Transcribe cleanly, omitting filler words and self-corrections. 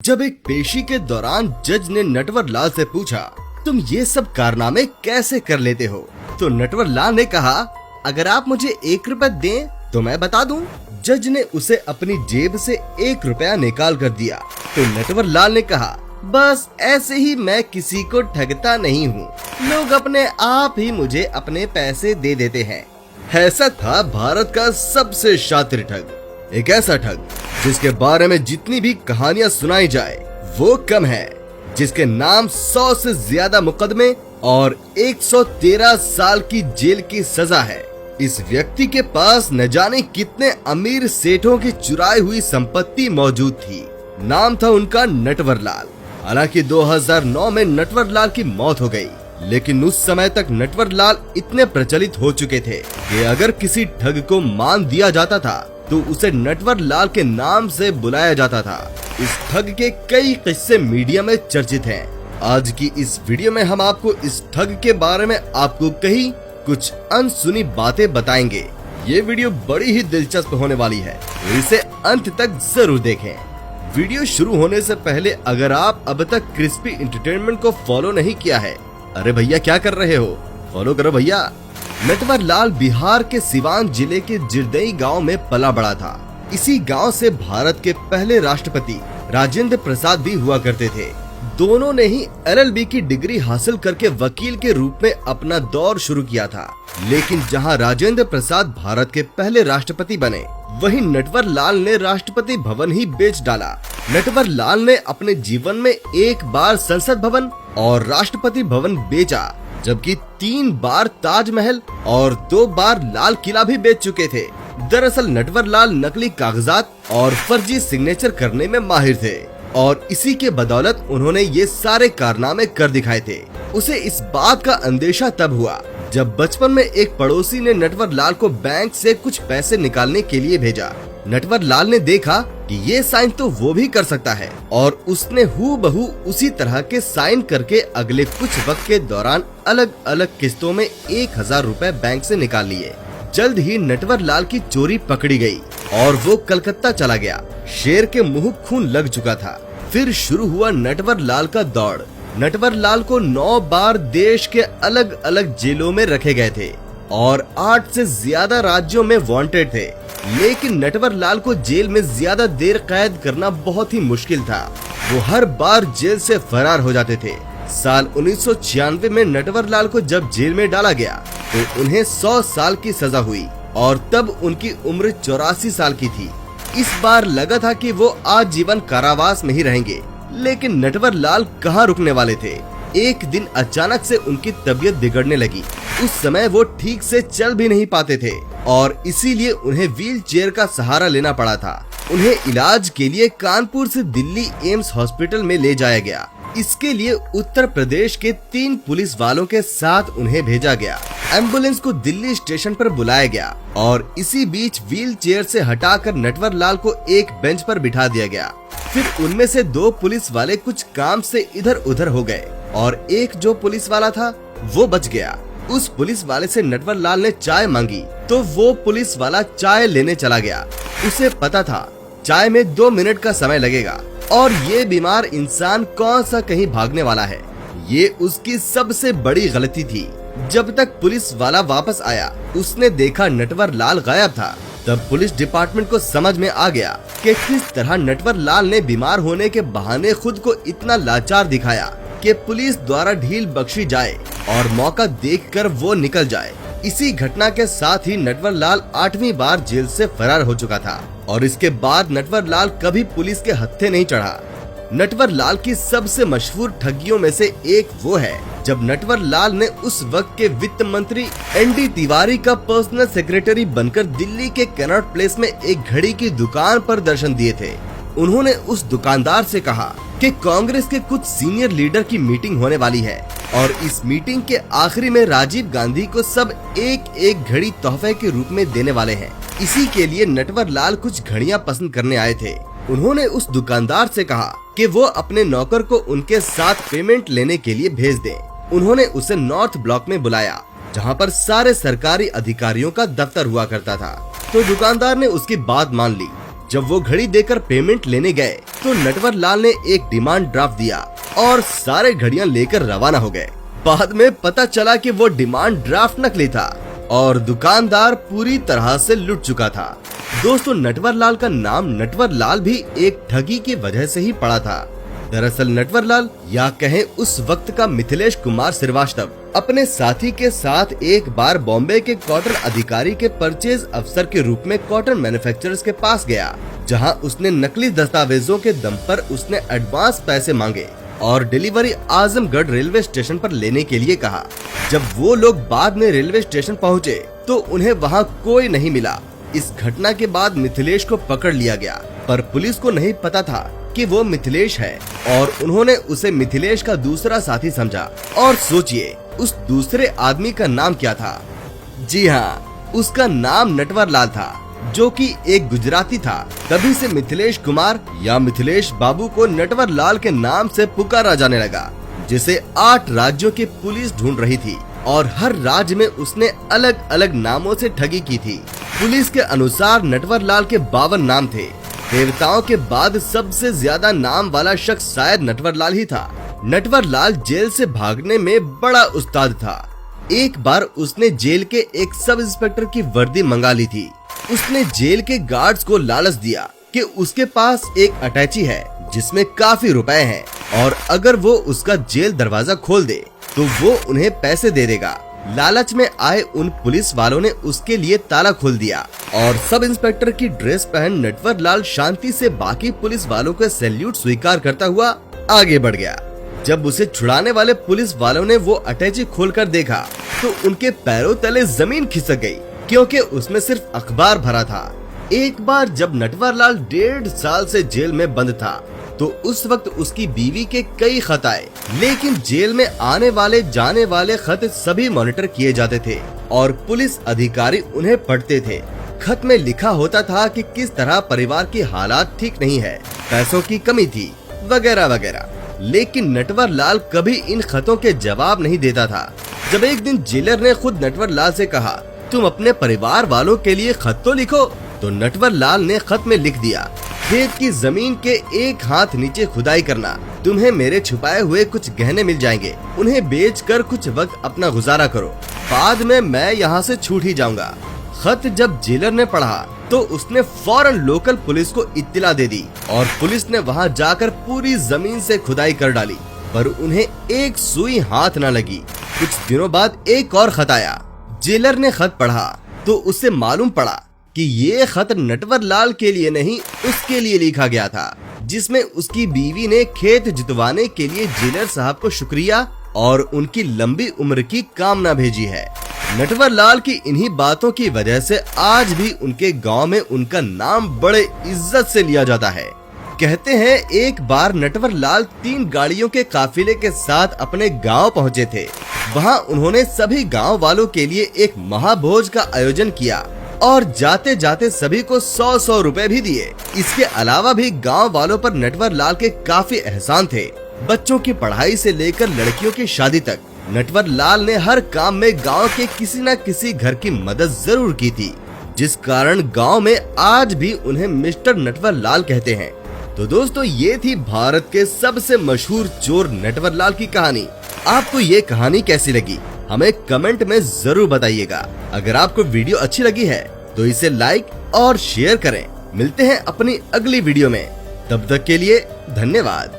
जब एक पेशी के दौरान जज ने नटवर लाल से पूछा, तुम ये सब कारनामे कैसे कर लेते हो? तो नटवर लाल ने कहा, अगर आप मुझे 1 रुपया दें तो मैं बता दूं। जज ने उसे अपनी जेब से 1 रुपया निकाल कर दिया। तो नटवर लाल ने कहा, बस ऐसे ही मैं किसी को ठगता नहीं हूँ, लोग अपने आप ही मुझे अपने पैसे दे देते हैं। ऐसा था भारत का सबसे शातिर ठग, एक ऐसा ठग जिसके बारे में जितनी भी कहानियां सुनाई जाए वो कम है, जिसके नाम 100 से ज्यादा मुकदमे और 113 साल की जेल की सजा है। इस व्यक्ति के पास न जाने कितने अमीर सेठों की चुराई हुई संपत्ति मौजूद थी। नाम था उनका नटवर लाल। हालांकि 2009 में नटवर लाल की मौत हो गई, लेकिन उस समय तक नटवर लाल इतने प्रचलित हो चुके थे कि अगर किसी ठग को मान दिया जाता था तो उसे नटवर लाल के नाम से बुलाया जाता था। इस ठग के कई किस्से मीडिया में चर्चित हैं। आज की इस वीडियो में हम आपको इस ठग के बारे में आपको कही कुछ अनसुनी बातें बताएंगे। ये वीडियो बड़ी ही दिलचस्प होने वाली है, तो इसे अंत तक जरूर देखें। वीडियो शुरू होने से पहले अगर आप अब तक क्रिस्पी एंटरटेनमेंट को फॉलो नहीं किया है, अरे भैया क्या कर रहे हो, फॉलो करो भैया। नटवर लाल बिहार के सिवान जिले के जिरदई गांव में पला बड़ा था। इसी गांव से भारत के पहले राष्ट्रपति राजेंद्र प्रसाद भी हुआ करते थे। दोनों ने ही LLB की डिग्री हासिल करके वकील के रूप में अपना दौर शुरू किया था। लेकिन जहां राजेंद्र प्रसाद भारत के पहले राष्ट्रपति बने, वहीं नटवर लाल ने राष्ट्रपति भवन ही बेच डाला। नटवर लाल ने अपने जीवन में 1 बार संसद भवन और राष्ट्रपति भवन बेचा, जबकि 3 बार ताजमहल और 2 बार लाल किला भी बेच चुके थे। दरअसल नटवर लाल नकली कागजात और फर्जी सिग्नेचर करने में माहिर थे और इसी के बदौलत उन्होंने ये सारे कारनामे कर दिखाए थे। उसे इस बात का अंदेशा तब हुआ जब बचपन में एक पड़ोसी ने नटवर लाल को बैंक से कुछ पैसे निकालने के लिए भेजा। नटवर लाल ने देखा कि ये साइन तो वो भी कर सकता है और उसने हूबहू उसी तरह के साइन करके अगले कुछ वक्त के दौरान अलग अलग किस्तों में 1000 रुपए बैंक से निकाल लिए। जल्द ही नटवर लाल की चोरी पकड़ी गई और वो कलकत्ता चला गया। शेर के मुंह खून लग चुका था। फिर शुरू हुआ नटवर लाल का दौड़। नटवर लाल को 9 बार देश के अलग अलग जेलों में रखे गए थे और 8 से ज्यादा राज्यों में वांटेड थे। लेकिन नटवर लाल को जेल में ज्यादा देर कैद करना बहुत ही मुश्किल था। वो हर बार जेल से फरार हो जाते थे। साल 1996 में नटवर लाल को जब जेल में डाला गया तो उन्हें 100 साल की सजा हुई और तब उनकी उम्र 84 साल की थी। इस बार लगा था कि वो आजीवन कारावास में ही रहेंगे, लेकिन नटवर लाल कहाँ रुकने वाले थे। एक दिन अचानक से उनकी तबीयत बिगड़ने लगी। उस समय वो ठीक से चल भी नहीं पाते थे और इसीलिए उन्हें व्हील चेयर का सहारा लेना पड़ा था। उन्हें इलाज के लिए कानपुर से दिल्ली एम्स हॉस्पिटल में ले जाया गया। इसके लिए उत्तर प्रदेश के 3 पुलिस वालों के साथ उन्हें भेजा गया। एम्बुलेंस को दिल्ली स्टेशन पर बुलाया गया और इसी बीच व्हील चेयर से हटाकर नटवर लाल को एक बेंच पर बिठा दिया गया। फिर उनमें से 2 पुलिस वाले कुछ काम से इधर उधर हो गए और एक जो पुलिस वाला था वो बच गया। उस पुलिस वाले से नटवर लाल ने चाय मांगी तो वो पुलिस वाला चाय लेने चला गया। उसे पता था चाय में 2 मिनट का समय लगेगा और ये बीमार इंसान कौन सा कहीं भागने वाला है। ये उसकी सबसे बड़ी गलती थी। जब तक पुलिस वाला वापस आया, उसने देखा नटवर लाल गायब था। तब पुलिस डिपार्टमेंट को समझ में आ गया कि किस तरह नटवर लाल ने बीमार होने के बहाने खुद को इतना लाचार दिखाया कि पुलिस द्वारा ढील बख्शी जाए और मौका देखकर वो निकल जाए। इसी घटना के साथ ही नटवर लाल 8वीं बार जेल से फरार हो चुका था और इसके बाद नटवर लाल कभी पुलिस के हत्थे नहीं चढ़ा। नटवर लाल की सबसे मशहूर ठगियों में से एक वो है जब नटवर लाल ने उस वक्त के वित्त मंत्री ND तिवारी का पर्सनल सेक्रेटरी बनकर दिल्ली के कनॉट प्लेस में एक घड़ी की दुकान पर दर्शन दिए थे। उन्होंने उस दुकानदार से कहा कि कांग्रेस के कुछ सीनियर लीडर की मीटिंग होने वाली है और इस मीटिंग के आखिरी में राजीव गांधी को सब एक घड़ी तोहफे के रूप में देने वाले हैं। इसी के लिए नटवर लाल कुछ घड़ियां पसंद करने आए थे। उन्होंने उस दुकानदार से कहा कि वो अपने नौकर को उनके साथ पेमेंट लेने के लिए भेज दें। उन्होंने उसे नॉर्थ ब्लॉक में बुलाया, जहां पर सारे सरकारी अधिकारियों का दफ्तर हुआ करता था। तो दुकानदार ने उसकी बात मान ली। जब वो घड़ी देकर पेमेंट लेने गए तो नटवर लाल ने एक डिमांड ड्राफ्ट दिया और सारे घड़ियां लेकर रवाना हो गए। बाद में पता चला कि वो डिमांड ड्राफ्ट नकली था और दुकानदार पूरी तरह से लुट चुका था। दोस्तों, नटवर लाल का नाम नटवर लाल भी एक ठगी की वजह से ही पड़ा था। दरअसल नटवर लाल या कहें उस वक्त का मिथिलेश कुमार श्रीवास्तव अपने साथी के साथ एक बार बॉम्बे के कॉटन अधिकारी के परचेज अफसर के रूप में कॉटन मैन्युफैक्चरर्स के पास गया, जहां उसने नकली दस्तावेजों के दम पर उसने एडवांस पैसे मांगे और डिलीवरी आजमगढ़ रेलवे स्टेशन पर लेने के लिए कहा। जब वो लोग बाद में रेलवे स्टेशन पहुँचे तो उन्हें वहाँ कोई नहीं मिला। इस घटना के बाद मिथिलेश को पकड़ लिया गया, पर पुलिस को नहीं पता था कि वो मिथिलेश है और उन्होंने उसे मिथिलेश का दूसरा साथी समझा। और सोचिए उस दूसरे आदमी का नाम क्या था? जी हाँ, उसका नाम नटवर लाल था, जो कि एक गुजराती था। तभी से मिथिलेश कुमार या मिथिलेश बाबू को नटवर लाल के नाम से पुकारा जाने लगा, जिसे 8 राज्यों की पुलिस ढूंढ रही थी और हर राज्य में उसने अलग अलग नामों से ठगी की थी। पुलिस के अनुसार नटवर लाल के 52 नाम थे। देवताओं के बाद सबसे ज्यादा नाम वाला शख्स शायद नटवर लाल ही था। नटवर लाल जेल से भागने में बड़ा उस्ताद था। एक बार उसने जेल के एक सब इंस्पेक्टर की वर्दी मंगा ली थी। उसने जेल के गार्ड्स को लालच दिया कि उसके पास एक अटैची है जिसमें काफी रुपए हैं और अगर वो उसका जेल दरवाजा खोल दे तो वो उन्हें पैसे दे देगा। लालच में आए उन पुलिस वालों ने उसके लिए ताला खोल दिया और सब इंस्पेक्टर की ड्रेस पहन नटवर लाल शांति से बाकी पुलिस वालों के सैल्यूट स्वीकार करता हुआ आगे बढ़ गया। जब उसे छुड़ाने वाले पुलिस वालों ने वो अटैची खोलकर देखा तो उनके पैरों तले जमीन खिसक गई, क्योंकि उसमें सिर्फ अखबार भरा था। एक बार जब नटवर लाल 1.5 साल से जेल में बंद था तो उस वक्त उसकी बीवी के कई खत आए, लेकिन जेल में आने वाले जाने वाले खत सभी मॉनिटर किए जाते थे और पुलिस अधिकारी उन्हें पढ़ते थे। खत में लिखा होता था कि किस तरह परिवार की हालात ठीक नहीं है, पैसों की कमी थी, वगैरह वगैरह। लेकिन नटवर लाल कभी इन खतों के जवाब नहीं देता था। जब एक दिन जेलर ने खुद नटवर लाल से कहा, तुम अपने परिवार वालों के लिए खत तो लिखो, तो नटवर लाल ने खत में लिख दिया, खेत की जमीन के 1 हाथ नीचे खुदाई करना, तुम्हें मेरे छुपाए हुए कुछ गहने मिल जाएंगे, उन्हें बेचकर कुछ वक्त अपना गुजारा करो, बाद में मैं यहाँ से छूट ही जाऊंगा। खत जब जेलर ने पढ़ा तो उसने फौरन लोकल पुलिस को इत्तला दे दी और पुलिस ने वहाँ जाकर पूरी जमीन से खुदाई कर डाली, पर उन्हें एक सुई हाथ न लगी। कुछ दिनों बाद एक और खत आया। जेलर ने खत पढ़ा तो उसे मालूम पड़ा कि ये खत नटवर लाल के लिए नहीं उसके लिए लिखा गया था, जिसमें उसकी बीवी ने खेत जुतवाने के लिए जेलर साहब को शुक्रिया और उनकी लंबी उम्र की कामना भेजी है। नटवर लाल की इन्हीं बातों की वजह से आज भी उनके गांव में उनका नाम बड़े इज्जत से लिया जाता है। कहते हैं एक बार नटवर लाल 3 गाड़ियों के काफिले के साथ अपने गांव पहुंचे थे। वहां उन्होंने सभी गांव वालों के लिए एक महाभोज का आयोजन किया और जाते जाते सभी को 100-100 रुपए भी दिए। इसके अलावा भी गांव वालों पर नटवर लाल के काफी एहसान थे। बच्चों की पढ़ाई से लेकर लड़कियों की शादी तक नटवर लाल ने हर काम में गांव के किसी न किसी घर की मदद जरूर की थी, जिस कारण गांव में आज भी उन्हें मिस्टर नटवर लाल कहते हैं। तो दोस्तों, ये थी भारत के सबसे मशहूर चोर नटवर लाल की कहानी। आपको ये कहानी कैसी लगी हमें कमेंट में जरूर बताइएगा। अगर आपको वीडियो अच्छी लगी है तो इसे लाइक और शेयर करें। मिलते हैं अपनी अगली वीडियो में, तब तक के लिए धन्यवाद।